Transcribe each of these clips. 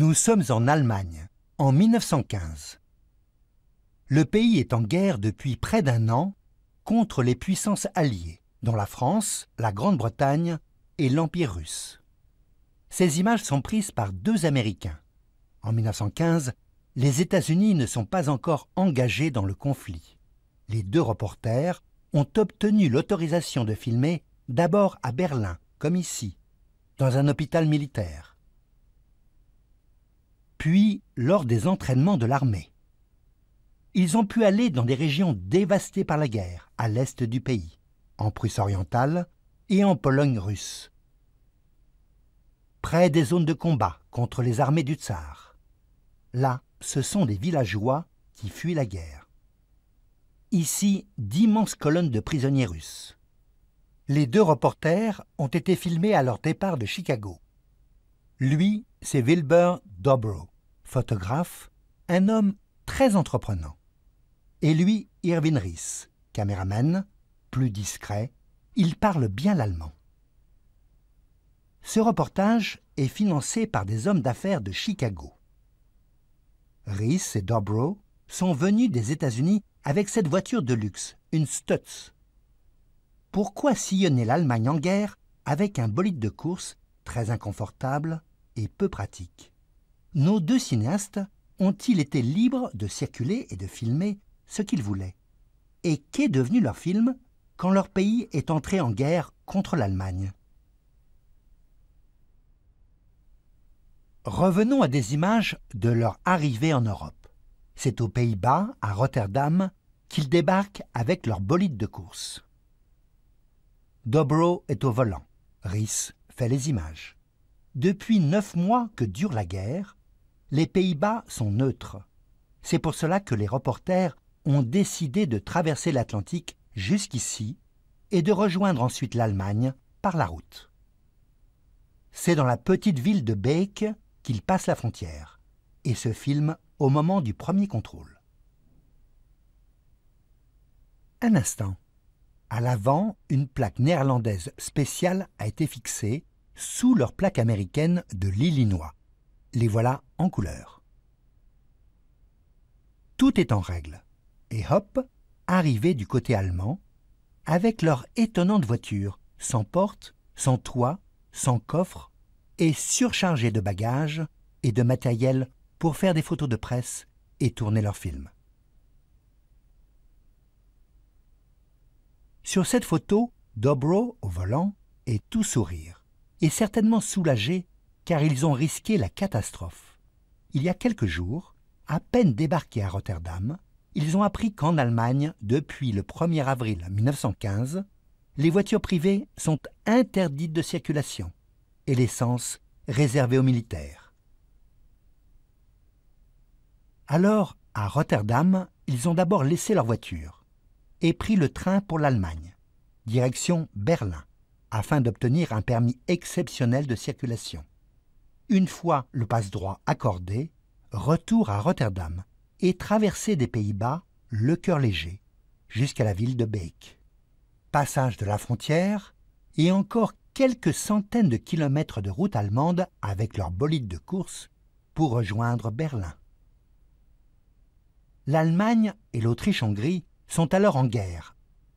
Nous sommes en Allemagne, en 1915. Le pays est en guerre depuis près d'un an contre les puissances alliées, dont la France, la Grande-Bretagne et l'Empire russe. Ces images sont prises par deux Américains. En 1915, les États-Unis ne sont pas encore engagés dans le conflit. Les deux reporters ont obtenu l'autorisation de filmer d'abord à Berlin, comme ici, dans un hôpital militaire. Puis lors des entraînements de l'armée. Ils ont pu aller dans des régions dévastées par la guerre, à l'est du pays, en Prusse orientale et en Pologne russe. Près des zones de combat contre les armées du tsar. Là, ce sont des villageois qui fuient la guerre. Ici, d'immenses colonnes de prisonniers russes. Les deux reporters ont été filmés à leur départ de Chicago. Lui, c'est Wilbur Dobro, photographe, un homme très entreprenant. Et lui, Irwin Riess, caméraman, plus discret, il parle bien l'allemand. Ce reportage est financé par des hommes d'affaires de Chicago. Riess et Dobro sont venus des États-Unis avec cette voiture de luxe, une Stutz. Pourquoi sillonner l'Allemagne en guerre avec un bolide de course très inconfortable et peu pratique? Nos deux cinéastes ont-ils été libres de circuler et de filmer ce qu'ils voulaient? Et qu'est devenu leur film quand leur pays est entré en guerre contre l'Allemagne? Revenons à des images de leur arrivée en Europe. C'est aux Pays-Bas, à Rotterdam, qu'ils débarquent avec leur bolide de course. Dobro est au volant. Riess fait les images. Depuis 9 mois que dure la guerre, les Pays-Bas sont neutres. C'est pour cela que les reporters ont décidé de traverser l'Atlantique jusqu'ici et de rejoindre ensuite l'Allemagne par la route. C'est dans la petite ville de Beek qu'ils passent la frontière et se filment au moment du premier contrôle. Un instant. À l'avant, une plaque néerlandaise spéciale a été fixée sous leur plaque américaine de l'Illinois. Les voilà en couleur. Tout est en règle. Et hop, arrivés du côté allemand, avec leur étonnante voiture, sans porte, sans toit, sans coffre, et surchargée de bagages et de matériel pour faire des photos de presse et tourner leurs films. Sur cette photo, Dobro, au volant, est tout sourire, et certainement soulagé car ils ont risqué la catastrophe. Il y a quelques jours, à peine débarqués à Rotterdam, ils ont appris qu'en Allemagne, depuis le 1er avril 1915, les voitures privées sont interdites de circulation et l'essence réservée aux militaires. Alors, à Rotterdam, ils ont d'abord laissé leur voiture et pris le train pour l'Allemagne, direction Berlin, afin d'obtenir un permis exceptionnel de circulation. Une fois le passe-droit accordé, retour à Rotterdam et traversée des Pays-Bas, le cœur léger, jusqu'à la ville de Beek. Passage de la frontière et encore quelques centaines de kilomètres de route allemande avec leur bolide de course pour rejoindre Berlin. L'Allemagne et l'Autriche-Hongrie sont alors en guerre,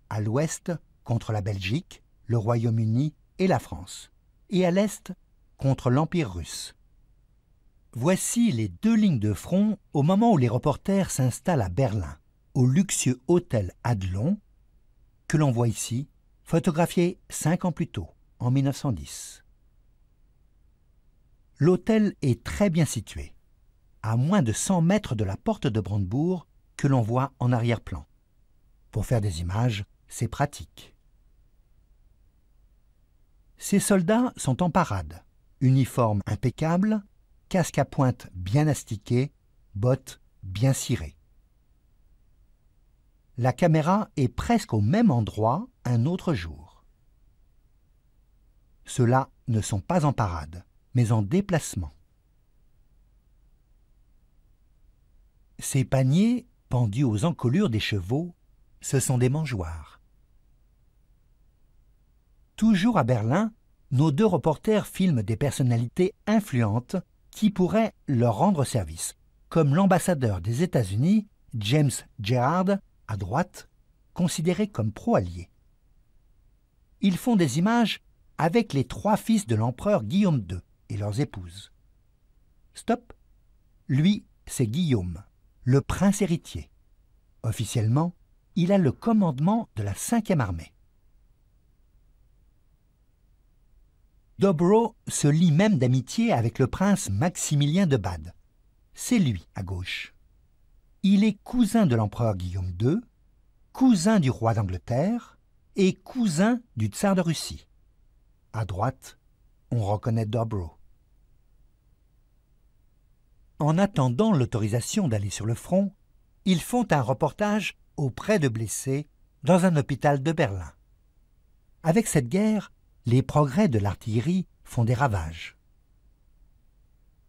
à l'ouest contre la Belgique, le Royaume-Uni et la France, et à l'est contre l'Empire russe. Voici les deux lignes de front au moment où les reporters s'installent à Berlin, au luxueux hôtel Adlon, que l'on voit ici, photographié 5 ans plus tôt, en 1910. L'hôtel est très bien situé, à moins de 100 mètres de la porte de Brandebourg que l'on voit en arrière-plan. Pour faire des images, c'est pratique. Ces soldats sont en parade, uniforme impeccable, casque à pointe bien astiqué, bottes bien cirées. La caméra est presque au même endroit un autre jour. Ceux-là ne sont pas en parade, mais en déplacement. Ces paniers, pendus aux encolures des chevaux, ce sont des mangeoires. Toujours à Berlin, nos deux reporters filment des personnalités influentes qui pourraient leur rendre service, comme l'ambassadeur des États-Unis, James Gerard, à droite, considéré comme pro-allié. Ils font des images avec les 3 fils de l'empereur Guillaume II et leurs épouses. Stop. Lui, c'est Guillaume, le prince héritier. Officiellement, il a le commandement de la 5e armée. Dobro se lie même d'amitié avec le prince Maximilien de Bade. C'est lui, à gauche. Il est cousin de l'empereur Guillaume II, cousin du roi d'Angleterre et cousin du tsar de Russie. À droite, on reconnaît Dobro. En attendant l'autorisation d'aller sur le front, ils font un reportage auprès de blessés dans un hôpital de Berlin. Avec cette guerre, les progrès de l'artillerie font des ravages.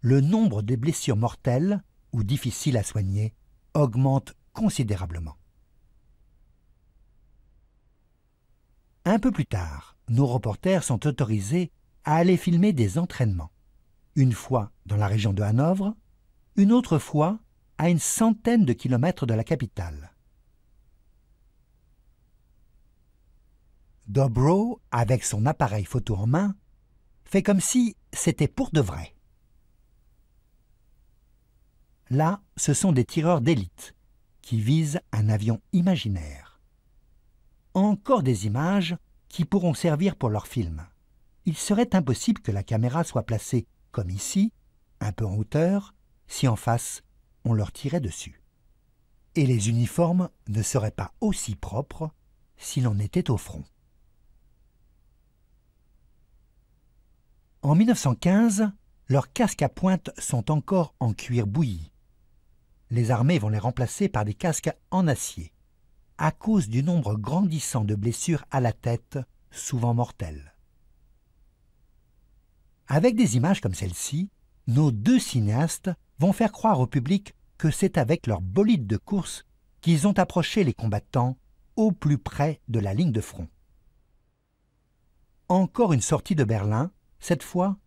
Le nombre de blessures mortelles ou difficiles à soigner augmente considérablement. Un peu plus tard, nos reporters sont autorisés à aller filmer des entraînements, une fois dans la région de Hanovre, une autre fois à une centaine de kilomètres de la capitale. Dobro, avec son appareil photo en main, fait comme si c'était pour de vrai. Là, ce sont des tireurs d'élite qui visent un avion imaginaire. Encore des images qui pourront servir pour leur film. Il serait impossible que la caméra soit placée comme ici, un peu en hauteur, si en face on leur tirait dessus. Et les uniformes ne seraient pas aussi propres si l'on était au front. En 1915, leurs casques à pointe sont encore en cuir bouilli. Les armées vont les remplacer par des casques en acier, à cause du nombre grandissant de blessures à la tête, souvent mortelles. Avec des images comme celle-ci, nos 2 cinéastes vont faire croire au public que c'est avec leur bolide de course qu'ils ont approché les combattants au plus près de la ligne de front. Encore une sortie de Berlin, cette fois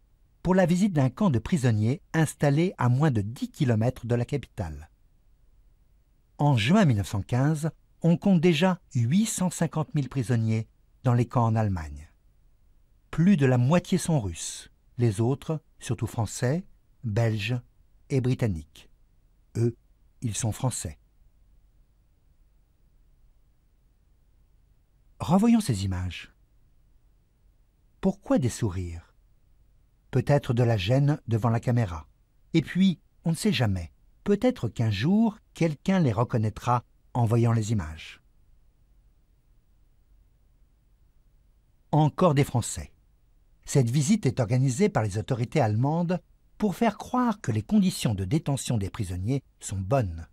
pour la visite d'un camp de prisonniers installé à moins de 10 km de la capitale. En juin 1915, on compte déjà 850 000 prisonniers dans les camps en Allemagne. Plus de la moitié sont russes, les autres, surtout français, belges et britanniques. Eux, ils sont français. Revoyons ces images. Pourquoi des sourires? Peut-être de la gêne devant la caméra. Et puis, on ne sait jamais, peut-être qu'un jour, quelqu'un les reconnaîtra en voyant les images. Encore des Français. Cette visite est organisée par les autorités allemandes pour faire croire que les conditions de détention des prisonniers sont bonnes.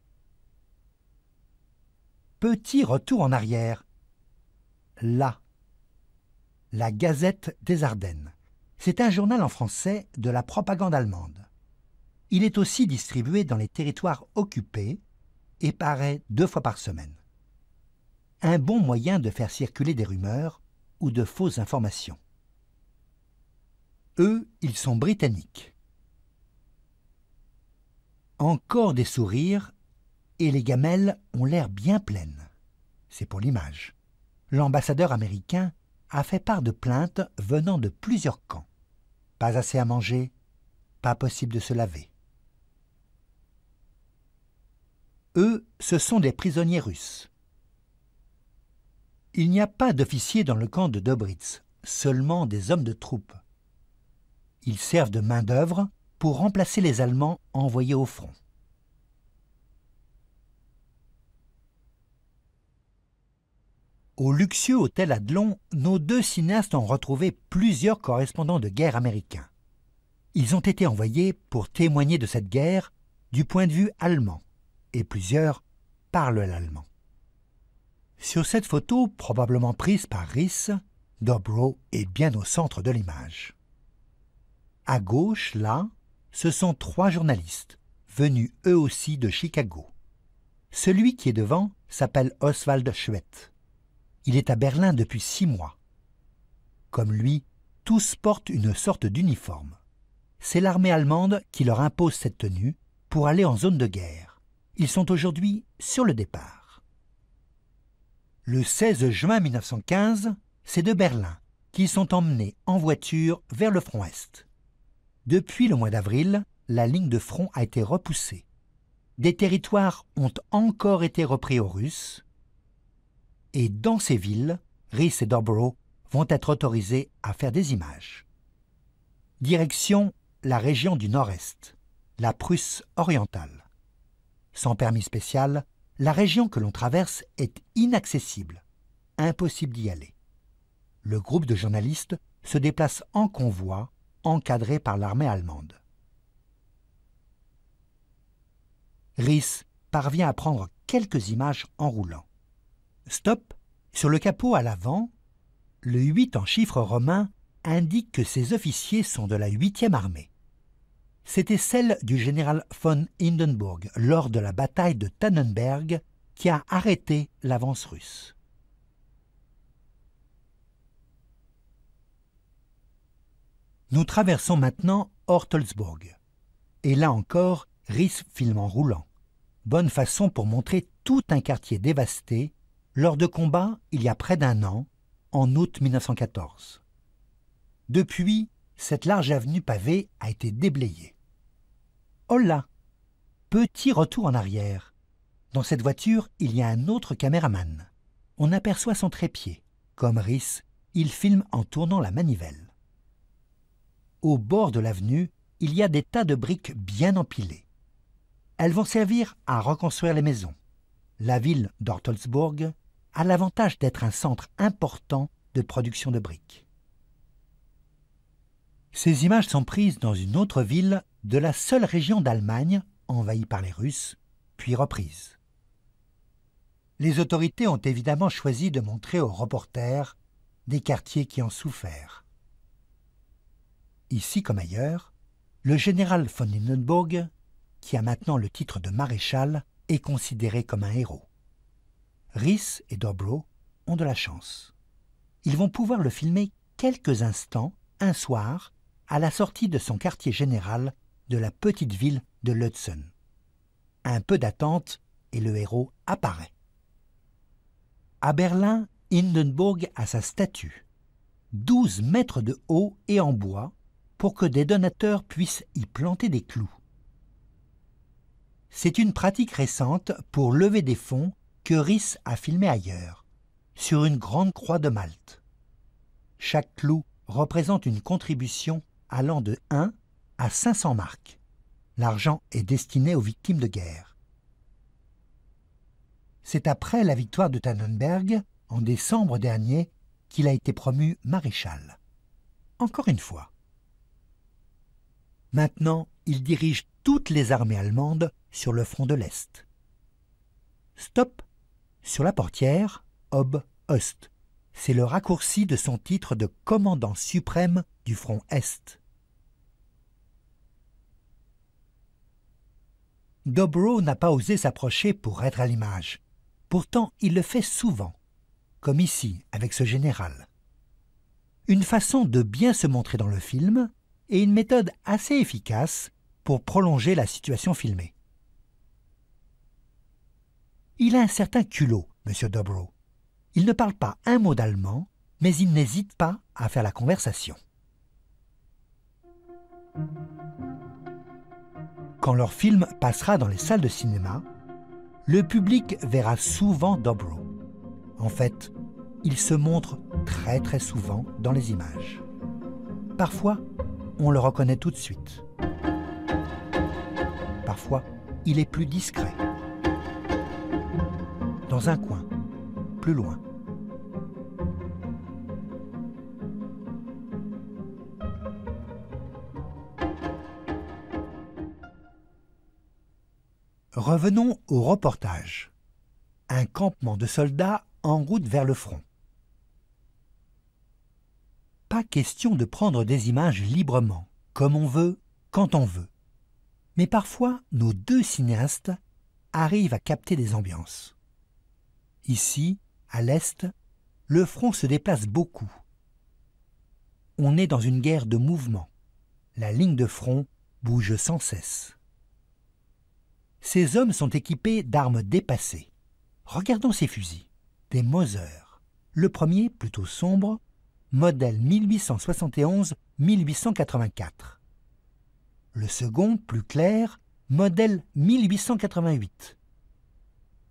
Petit retour en arrière. Là, la Gazette des Ardennes. C'est un journal en français de la propagande allemande. Il est aussi distribué dans les territoires occupés et paraît 2 fois par semaine. Un bon moyen de faire circuler des rumeurs ou de fausses informations. Eux, ils sont britanniques. Encore des sourires et les gamelles ont l'air bien pleines. C'est pour l'image. L'ambassadeur américain a fait part de plaintes venant de plusieurs camps. Pas assez à manger, pas possible de se laver. Eux, ce sont des prisonniers russes. Il n'y a pas d'officiers dans le camp de Dobritz, seulement des hommes de troupe. Ils servent de main-d'œuvre pour remplacer les Allemands envoyés au front. Au luxueux hôtel Adlon, nos 2 cinéastes ont retrouvé plusieurs correspondants de guerre américains. Ils ont été envoyés pour témoigner de cette guerre du point de vue allemand, et plusieurs parlent l'allemand. Sur cette photo, probablement prise par Riss, Dobro est bien au centre de l'image. À gauche, là, ce sont 3 journalistes, venus eux aussi de Chicago. Celui qui est devant s'appelle Oswald Schwett. Il est à Berlin depuis 6 mois. Comme lui, tous portent une sorte d'uniforme. c'est l'armée allemande qui leur impose cette tenue pour aller en zone de guerre. Ils sont aujourd'hui sur le départ. Le 16 juin 1915, c'est de Berlin qu'ils sont emmenés en voiture vers le front Est. Depuis le mois d'avril, la ligne de front a été repoussée. Des territoires ont encore été repris aux Russes, et dans ces villes, Rhys et Dorborough vont être autorisés à faire des images. Direction la région du Nord-Est, la Prusse orientale. Sans permis spécial, la région que l'on traverse est inaccessible, impossible d'y aller. Le groupe de journalistes se déplace en convoi, encadré par l'armée allemande. Rhys parvient à prendre quelques images en roulant. Stop, sur le capot à l'avant, le 8 en chiffres romains indique que ces officiers sont de la 8e armée. C'était celle du général von Hindenburg lors de la bataille de Tannenberg qui a arrêté l'avance russe. Nous traversons maintenant Ortelsburg. Et là encore, Rhys filme en roulant. Bonne façon pour montrer tout un quartier dévasté lors de combats il y a près d'un an, en août 1914. Depuis, cette large avenue pavée a été déblayée. Oh là! Petit retour en arrière. Dans cette voiture, il y a un autre caméraman. On aperçoit son trépied. Comme Rhys, il filme en tournant la manivelle. Au bord de l'avenue, il y a des tas de briques bien empilées. Elles vont servir à reconstruire les maisons. La ville d'Ortelsburg a l'avantage d'être un centre important de production de briques. Ces images sont prises dans une autre ville de la seule région d'Allemagne envahie par les Russes, puis reprise. Les autorités ont évidemment choisi de montrer aux reporters des quartiers qui ont souffert. Ici comme ailleurs, le général von Hindenburg, qui a maintenant le titre de maréchal, est considéré comme un héros. Rhys et Dorborough ont de la chance. Ils vont pouvoir le filmer quelques instants, un soir, à la sortie de son quartier général de la petite ville de Lutzen. Un peu d'attente et le héros apparaît. À Berlin, Hindenburg a sa statue, 12 mètres de haut et en bois, pour que des donateurs puissent y planter des clous. C'est une pratique récente pour lever des fonds que Rhys a filmé ailleurs, sur une grande croix de Malte. Chaque clou représente une contribution allant de 1 à 500 marks. L'argent est destiné aux victimes de guerre. C'est après la victoire de Tannenberg, en décembre dernier, qu'il a été promu maréchal. Encore une fois. Maintenant, il dirige toutes les armées allemandes sur le front de l'Est. Stop! Sur la portière, Ob Ost. C'est le raccourci de son titre de commandant suprême du front Est. Dorborough n'a pas osé s'approcher pour être à l'image. Pourtant, il le fait souvent, comme ici avec ce général. Une façon de bien se montrer dans le film et une méthode assez efficace pour prolonger la situation filmée. Il a un certain culot, M. Dorborough. Il ne parle pas un mot d'allemand, mais il n'hésite pas à faire la conversation. Quand leur film passera dans les salles de cinéma, le public verra souvent Dorborough. En fait, il se montre très souvent dans les images. Parfois, on le reconnaît tout de suite. Parfois, il est plus discret. Dans un coin, plus loin. Revenons au reportage. Un campement de soldats en route vers le front. Pas question de prendre des images librement, comme on veut, quand on veut. Mais parfois, nos deux cinéastes arrivent à capter des ambiances. Ici, à l'Est, le front se déplace beaucoup. On est dans une guerre de mouvement. La ligne de front bouge sans cesse. Ces hommes sont équipés d'armes dépassées. Regardons ces fusils. Des Mauser. Le premier, plutôt sombre, modèle 1871-1884. Le second, plus clair, modèle 1888.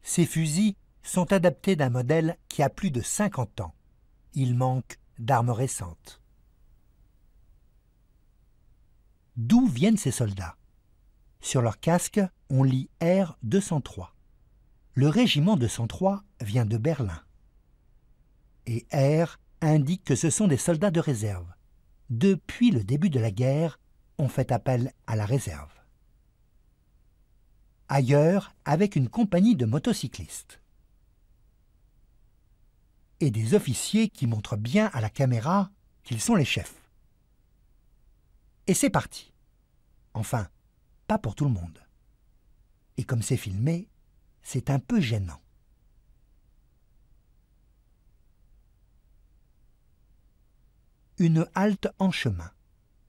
Ces fusils sont adaptés d'un modèle qui a plus de 50 ans. Il manque d'armes récentes. D'où viennent ces soldats? Sur leur casque, on lit R-203. Le régiment 203 vient de Berlin. Et R indique que ce sont des soldats de réserve. Depuis le début de la guerre, on fait appel à la réserve. Ailleurs, avec une compagnie de motocyclistes. Et des officiers qui montrent bien à la caméra qu'ils sont les chefs. Et c'est parti. Enfin, pas pour tout le monde. Et comme c'est filmé, c'est un peu gênant. Une halte en chemin.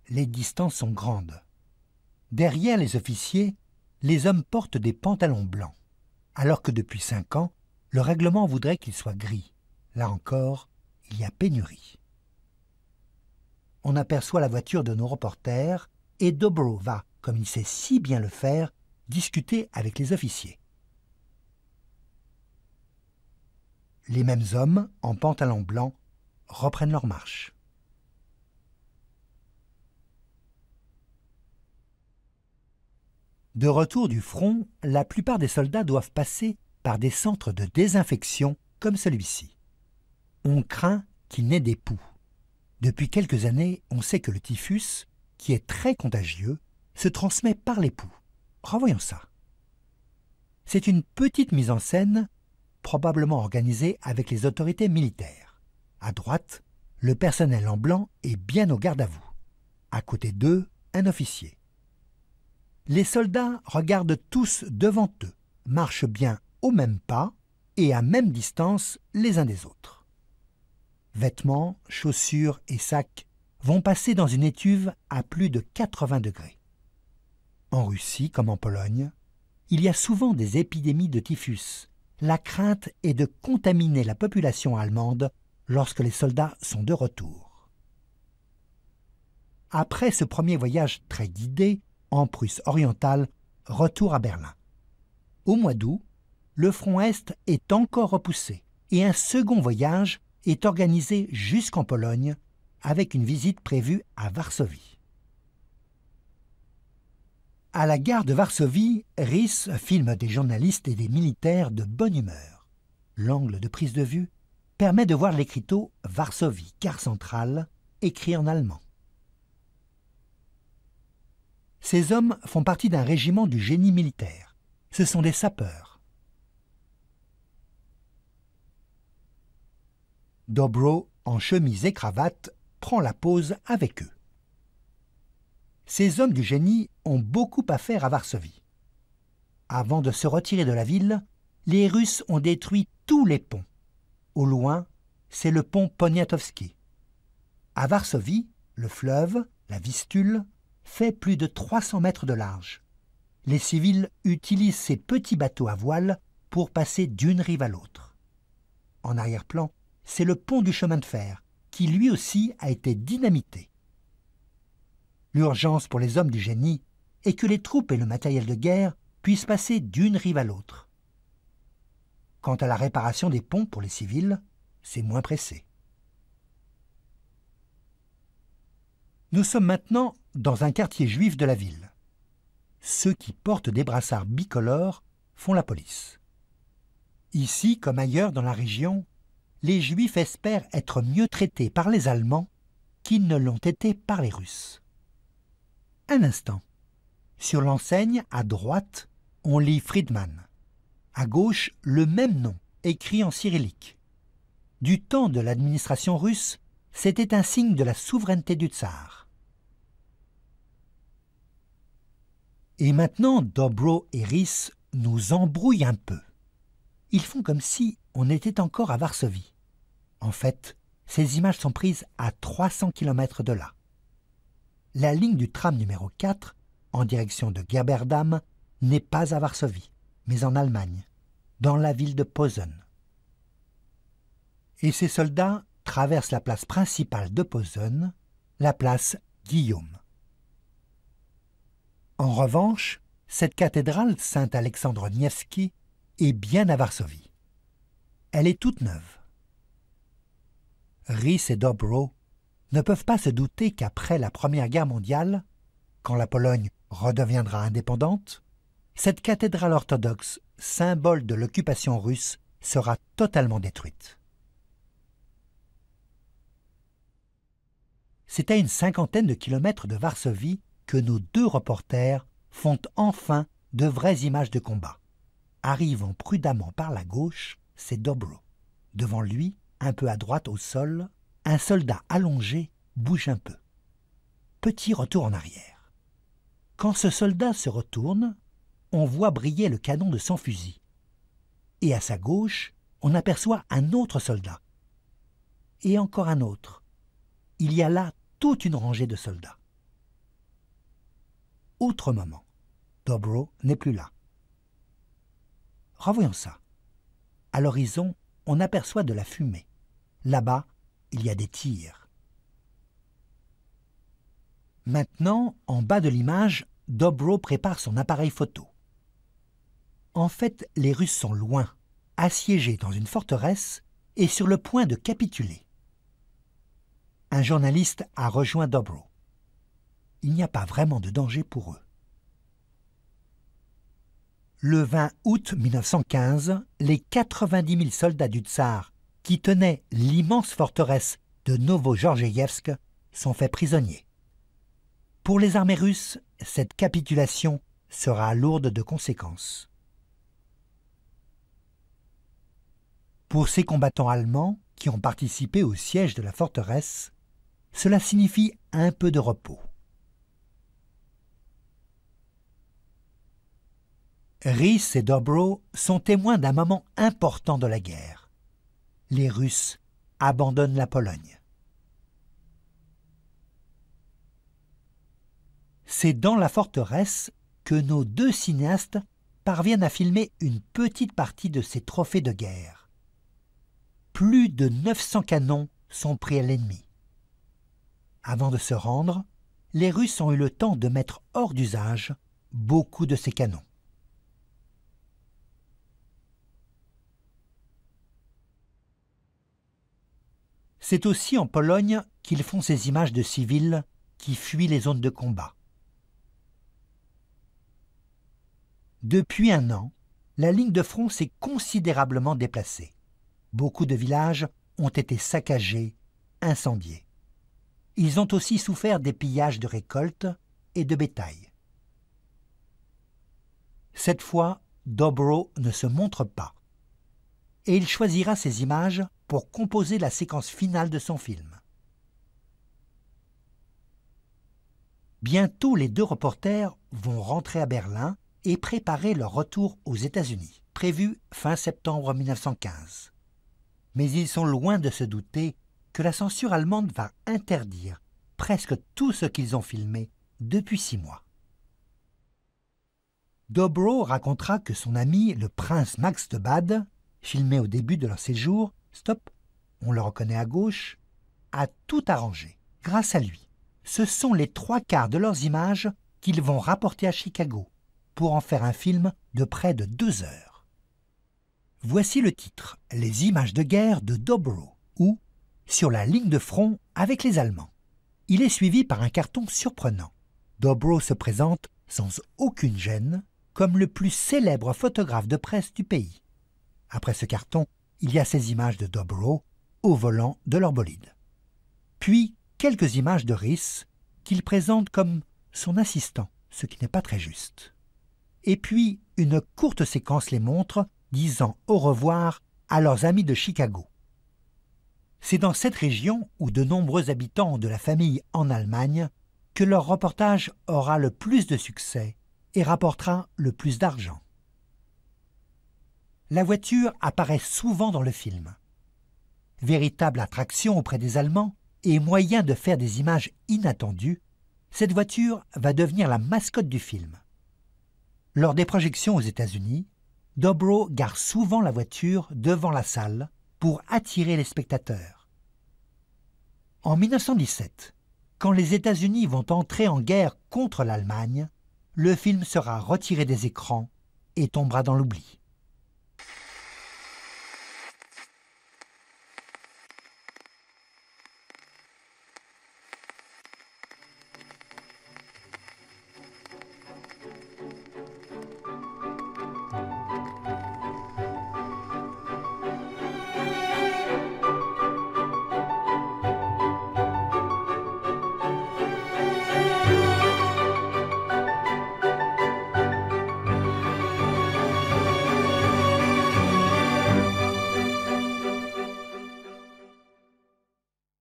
Les distances sont grandes. Derrière les officiers, les hommes portent des pantalons blancs, alors que depuis 5 ans, le règlement voudrait qu'ils soient gris. Là encore, il y a pénurie. On aperçoit la voiture de nos reporters et Dobro va, comme il sait si bien le faire, discuter avec les officiers. Les mêmes hommes, en pantalon blanc, reprennent leur marche. De retour du front, la plupart des soldats doivent passer par des centres de désinfection comme celui-ci. On craint qu'il n'ait des poux. Depuis quelques années, on sait que le typhus, qui est très contagieux, se transmet par les poux. Revoyons ça. C'est une petite mise en scène, probablement organisée avec les autorités militaires. À droite, le personnel en blanc est bien au garde à vous. À côté d'eux, un officier. Les soldats regardent tous devant eux, marchent bien au même pas et à même distance les uns des autres. Vêtements, chaussures et sacs vont passer dans une étuve à plus de 80 degrés. En Russie, comme en Pologne, il y a souvent des épidémies de typhus. La crainte est de contaminer la population allemande lorsque les soldats sont de retour. Après ce premier voyage très guidé, en Prusse orientale, retour à Berlin. Au mois d'août, le front Est est encore repoussé et un second voyage est organisé jusqu'en Pologne avec une visite prévue à Varsovie. À la gare de Varsovie, Rhys filme des journalistes et des militaires de bonne humeur. L'angle de prise de vue permet de voir l'écriteau « Varsovie, gare centrale » écrit en allemand. Ces hommes font partie d'un régiment du génie militaire. Ce sont des sapeurs. Dobro, en chemise et cravate, prend la pose avec eux. Ces hommes du génie ont beaucoup à faire à Varsovie. Avant de se retirer de la ville, les Russes ont détruit tous les ponts. Au loin, c'est le pont Poniatowski. À Varsovie, le fleuve, la Vistule, fait plus de 300 mètres de large. Les civils utilisent ces petits bateaux à voile pour passer d'une rive à l'autre. En arrière-plan, c'est le pont du chemin de fer, qui lui aussi a été dynamité. L'urgence pour les hommes du génie est que les troupes et le matériel de guerre puissent passer d'une rive à l'autre. Quant à la réparation des ponts pour les civils, c'est moins pressé. Nous sommes maintenant dans un quartier juif de la ville. Ceux qui portent des brassards bicolores font la police. Ici, comme ailleurs dans la région, les Juifs espèrent être mieux traités par les Allemands qu'ils ne l'ont été par les Russes. Un instant. Sur l'enseigne, à droite, on lit Friedman. À gauche, le même nom, écrit en cyrillique. Du temps de l'administration russe, c'était un signe de la souveraineté du tsar. Et maintenant, Dobro et Rhys nous embrouillent un peu. Ils font comme si on était encore à Varsovie. En fait, ces images sont prises à 300 km de là. la ligne du tram numéro 4, en direction de Gerberdam, n'est pas à Varsovie, mais en Allemagne, dans la ville de Posen. Et ces soldats traversent la place principale de Posen, la place Guillaume. En revanche, cette cathédrale Saint-Alexandre Nevski est bien à Varsovie. Elle est toute neuve. Rhys et Dobro ne peuvent pas se douter qu'après la Première Guerre mondiale, quand la Pologne redeviendra indépendante, cette cathédrale orthodoxe, symbole de l'occupation russe, sera totalement détruite. C'est à une 50aine de kilomètres de Varsovie que nos deux reporters font enfin de vraies images de combat. Arrivant prudemment par la gauche, c'est Dobro. Devant lui, un peu à droite au sol, un soldat allongé bouge un peu. Petit retour en arrière. Quand ce soldat se retourne, on voit briller le canon de son fusil. Et à sa gauche, on aperçoit un autre soldat. Et encore un autre. Il y a là toute une rangée de soldats. Autre moment. Dobro n'est plus là. Revoyons ça. À l'horizon, on aperçoit de la fumée. Là-bas, il y a des tirs. Maintenant, en bas de l'image, Dobro prépare son appareil photo. En fait, les Russes sont loin, assiégés dans une forteresse et sur le point de capituler. Un journaliste a rejoint Dobro. Il n'y a pas vraiment de danger pour eux. Le 20 août 1915, les 90 000 soldats du tsar qui tenaient l'immense forteresse de Novogorgievsk sont faits prisonniers. Pour les armées russes, cette capitulation sera lourde de conséquences. Pour ces combattants allemands qui ont participé au siège de la forteresse, cela signifie un peu de repos. Rhys et Dobro sont témoins d'un moment important de la guerre. Les Russes abandonnent la Pologne. C'est dans la forteresse que nos deux cinéastes parviennent à filmer une petite partie de ces trophées de guerre. Plus de 900 canons sont pris à l'ennemi. Avant de se rendre, les Russes ont eu le temps de mettre hors d'usage beaucoup de ces canons. C'est aussi en Pologne qu'ils font ces images de civils qui fuient les zones de combat. Depuis un an, la ligne de front s'est considérablement déplacée. Beaucoup de villages ont été saccagés, incendiés. Ils ont aussi souffert des pillages de récoltes et de bétail. Cette fois, Dobro ne se montre pas. Et il choisira ces images pour composer la séquence finale de son film. Bientôt, les deux reporters vont rentrer à Berlin et préparer leur retour aux États-Unis, prévu fin septembre 1915. Mais ils sont loin de se douter que la censure allemande va interdire presque tout ce qu'ils ont filmé depuis 6 mois. Dobro racontera que son ami, le prince Max de Bade, filmé au début de leur séjour, stop, on le reconnaît à gauche, a tout arrangé. Grâce à lui, ce sont les 3/4 de leurs images qu'ils vont rapporter à Chicago pour en faire un film de près de 2 heures. Voici le titre, Les images de guerre de Dobro, ou Sur la ligne de front avec les Allemands. Il est suivi par un carton surprenant. Dobro se présente sans aucune gêne comme le plus célèbre photographe de presse du pays. Après ce carton, il y a ces images de Dobro au volant de leur bolide. Puis, quelques images de Rhys qu'il présente comme son assistant, ce qui n'est pas très juste. Et puis, une courte séquence les montre disant au revoir à leurs amis de Chicago. C'est dans cette région où de nombreux habitants ont de la famille en Allemagne que leur reportage aura le plus de succès et rapportera le plus d'argent. La voiture apparaît souvent dans le film. Véritable attraction auprès des Allemands et moyen de faire des images inattendues, Cette voiture va devenir la mascotte du film. Lors des projections aux États-Unis, Dobro gare souvent la voiture devant la salle pour attirer les spectateurs. En 1917, quand les États-Unis vont entrer en guerre contre l'Allemagne, le film sera retiré des écrans et tombera dans l'oubli.